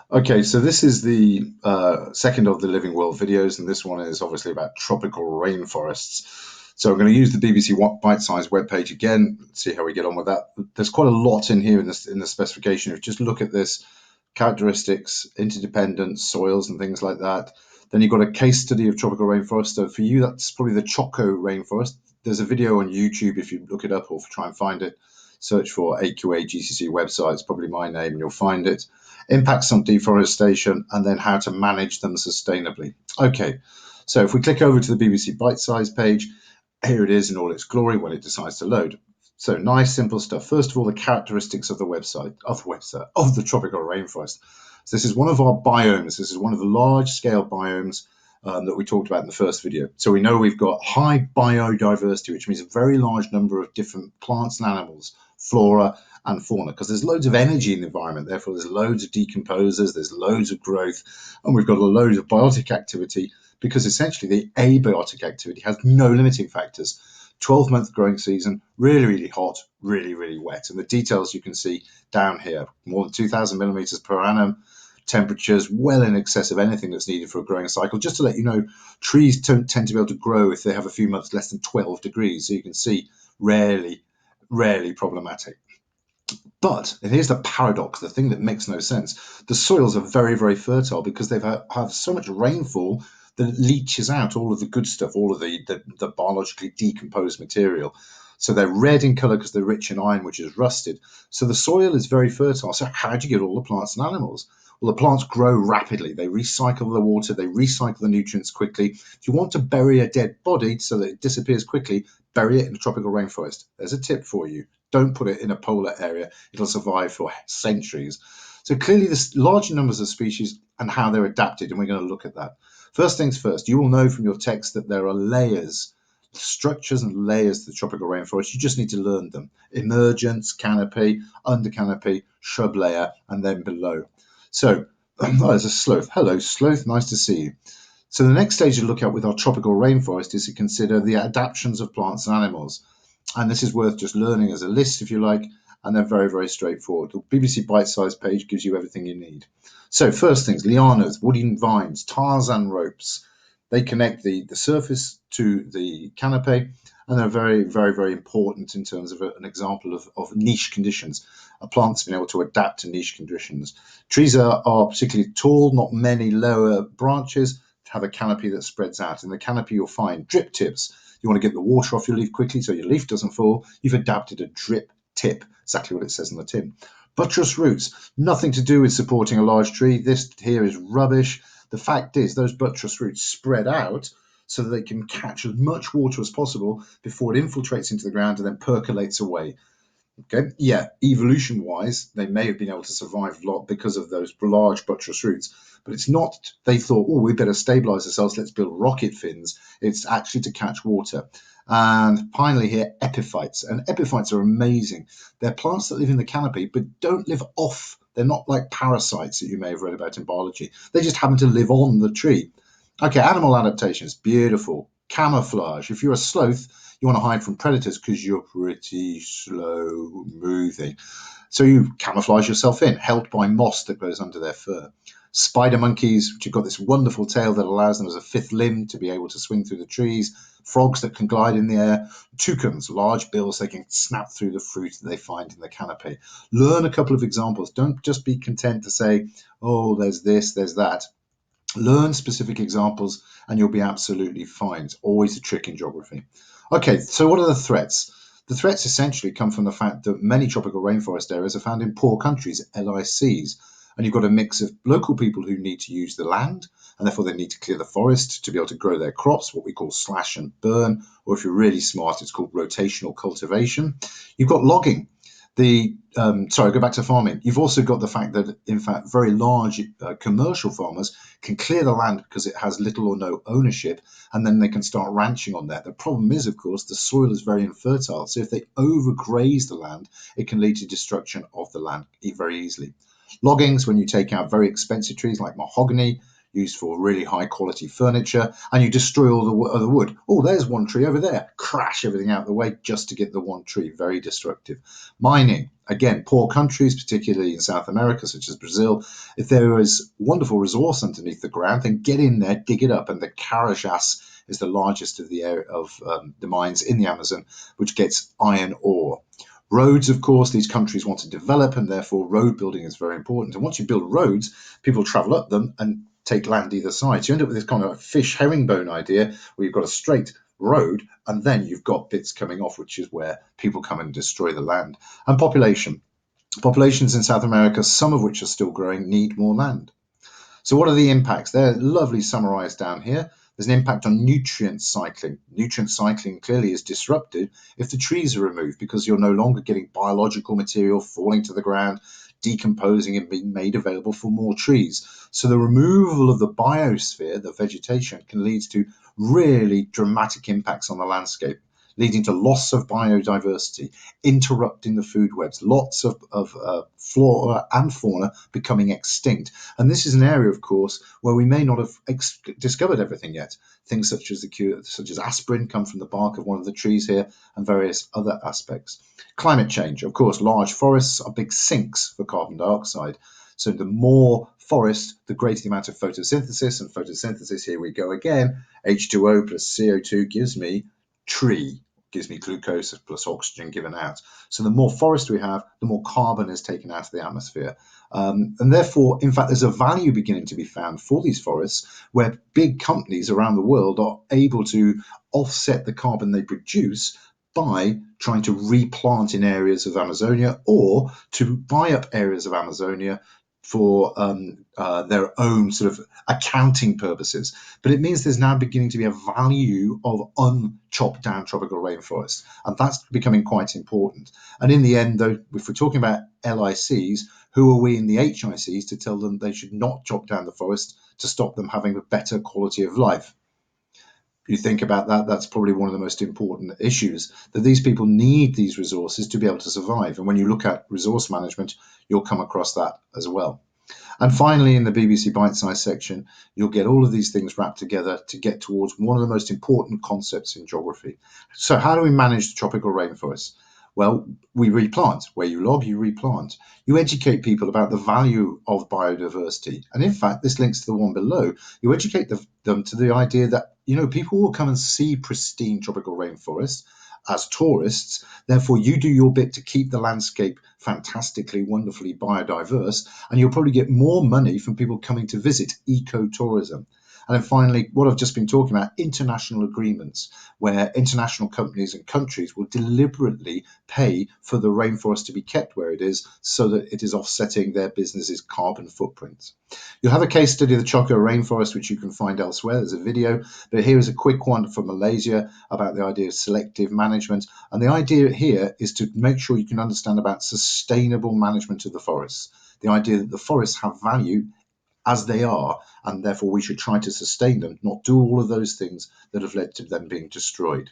Okay, so this is the second of the Living World videos, and this one is obviously about tropical rainforests. So I'm going to use the BBC Bite-sized webpage again, see how we get on with that. There's quite a lot in here in this in the specification. If you just look at this, characteristics, interdependence, soils, and things like that. Then you've got a case study of tropical rainforest. So for you, that's probably the Choco rainforest. There's a video on YouTube if you look it up or try and find it. Search for AQA GCSE website. It's probably my name, and you'll find it. Impacts on deforestation, and then how to manage them sustainably. Okay, so if we click over to the BBC Bite-sized page, here it is in all its glory when it decides to load. So nice, simple stuff. First of all, the characteristics of the website of the tropical rainforest. So this is one of our biomes. This is one of the large-scale biomes that we talked about in the first video. So we know we've got high biodiversity, which means a very large number of different plants and animals, flora and fauna, because there's loads of energy in the environment. Therefore, there's loads of decomposers, there's loads of growth, and we've got a load of biotic activity because essentially the abiotic activity has no limiting factors. 12-month growing season, really, really hot, really, really wet. And the details you can see down here, more than 2,000 millimeters per annum, temperatures well in excess of anything that's needed for a growing cycle. Just to let you know, trees don't tend to be able to grow if they have a few months less than 12 degrees. So you can see rarely, rarely problematic. But, and here's the paradox, the thing that makes no sense. The soils are very, very fertile because they've have so much rainfall that it leaches out all of the good stuff, all of the biologically decomposed material. So they're red in color because they're rich in iron, which is rusted. So the soil is very fertile. So how do you get all the plants and animals? Well, the plants grow rapidly. They recycle the water. They recycle the nutrients quickly. If you want to bury a dead body so that it disappears quickly, bury it in a tropical rainforest. There's a tip for you. Don't put it in a polar area. It'll survive for centuries. So clearly there's large numbers of species and how they're adapted, and we're going to look at that. First things first, you will know from your text that there are layers, structures and layers to the tropical rainforest. You just need to learn them. Emergence, canopy, under canopy, shrub layer, and then below. So, there's a sloth. Hello, sloth. Nice to see you. So the next stage to look at with our tropical rainforest is to consider the adaptations of plants and animals. And this is worth just learning as a list, if you like, and they're very, very straightforward. The BBC Bite-sized page gives you everything you need. So first things, lianas, woody vines, Tarzan ropes. They connect the surface to the canopy, and they're very, very, very important in terms of an example of niche conditions. A plant's been able to adapt to niche conditions. Trees are particularly tall, not many lower branches, have a canopy that spreads out. In the canopy, you'll find drip tips. You want to get the water off your leaf quickly so your leaf doesn't fall. You've adapted a drip tip, exactly what it says on the tin. Buttress roots, nothing to do with supporting a large tree. This here is rubbish. The fact is those buttress roots spread out so that they can catch as much water as possible before it infiltrates into the ground and then percolates away. Okay, yeah, evolution wise, they may have been able to survive a lot because of those large buttress roots, but it's not, they thought, oh, we better stabilize ourselves, let's build rocket fins. It's actually to catch water. And finally, here, epiphytes. And epiphytes are amazing. They're plants that live in the canopy, but don't live off. They're not like parasites that you may have read about in biology. They just happen to live on the tree. Okay, animal adaptations, beautiful. Camouflage. If you're a sloth, you want to hide from predators because you're pretty slow moving. So you camouflage yourself in, helped by moss that grows under their fur. Spider monkeys, which have got this wonderful tail that allows them as a fifth limb to be able to swing through the trees. Frogs that can glide in the air. Toucans, large bills, they can snap through the fruit that they find in the canopy. Learn a couple of examples. Don't just be content to say, oh, there's this, there's that. Learn specific examples and you'll be absolutely fine. It's always a trick in geography. Okay, so what are the threats? The threats essentially come from the fact that many tropical rainforest areas are found in poor countries, LICs, and you've got a mix of local people who need to use the land, and therefore they need to clear the forest to be able to grow their crops, what we call slash and burn, or if you're really smart, it's called rotational cultivation. You've got logging. Go back to farming. You've also got the fact that, in fact, very large commercial farmers can clear the land because it has little or no ownership, and then they can start ranching on that. The problem is, of course, the soil is very infertile. So if they overgraze the land, it can lead to destruction of the land very easily. Loggings, when you take out very expensive trees like mahogany, used for really high quality furniture, and you destroy all the other wood. Oh, there's one tree over there. Crash everything out of the way just to get the one tree. Very destructive. Mining. again, poor countries, particularly in South America, such as Brazil, if there is wonderful resource underneath the ground, then get in there, dig it up. And the Carajás is the largest of the area of the mines in the Amazon, which gets iron ore. Roads, of course, these countries want to develop, and therefore road building is very important. And once you build roads, people travel up them and take land either side. So you end up with this kind of fish herringbone idea where you've got a straight road and then you've got bits coming off, which is where people come and destroy the land. And population. Populations in South America, some of which are still growing, need more land. So what are the impacts? They're lovely summarized down here. There's an impact on nutrient cycling. Nutrient cycling clearly is disrupted if the trees are removed because you're no longer getting biological material falling to the ground, decomposing and being made available for more trees. So the removal of the biosphere, the vegetation, can lead to really dramatic impacts on the landscape, leading to loss of biodiversity, interrupting the food webs, lots of flora and fauna becoming extinct. And this is an area, of course, where we may not have discovered everything yet. Things such as aspirin come from the bark of one of the trees here, and various other aspects. Climate change, of course, large forests are big sinks for carbon dioxide. So the more forest, the greater the amount of photosynthesis, and photosynthesis, here we go again, H2O plus CO2 gives me tree, gives me glucose plus oxygen given out. So the more forest we have, the more carbon is taken out of the atmosphere. And therefore, in fact, there's a value beginning to be found for these forests where big companies around the world are able to offset the carbon they produce by trying to replant in areas of Amazonia or to buy up areas of Amazonia for their own sort of accounting purposes. But it means there's now beginning to be a value of unchopped down tropical rainforest. And that's becoming quite important. And in the end, though, if we're talking about LICs, who are we in the HICs to tell them they should not chop down the forest to stop them having a better quality of life? You think about that, that's probably one of the most important issues, that these people need these resources to be able to survive. And when you look at resource management, you'll come across that as well. And finally, in the BBC Bite-Size section, you'll get all of these things wrapped together to get towards one of the most important concepts in geography. So how do we manage the tropical rainforest? Well, we replant. Where you log, you replant. You educate people about the value of biodiversity. And in fact, this links to the one below. You educate them to the idea that, people will come and see pristine tropical rainforest as tourists. Therefore, you do your bit to keep the landscape fantastically, wonderfully biodiverse, and you'll probably get more money from people coming to visit ecotourism. And then finally, what I've just been talking about, international agreements, where international companies and countries will deliberately pay for the rainforest to be kept where it is so that it is offsetting their business's carbon footprints. You'll have a case study of the Choco rainforest, which you can find elsewhere. There's a video, but here is a quick one from Malaysia about the idea of selective management. And the idea here is to make sure you can understand about sustainable management of the forests. The idea that the forests have value as they are, and therefore we should try to sustain them, not do all of those things that have led to them being destroyed.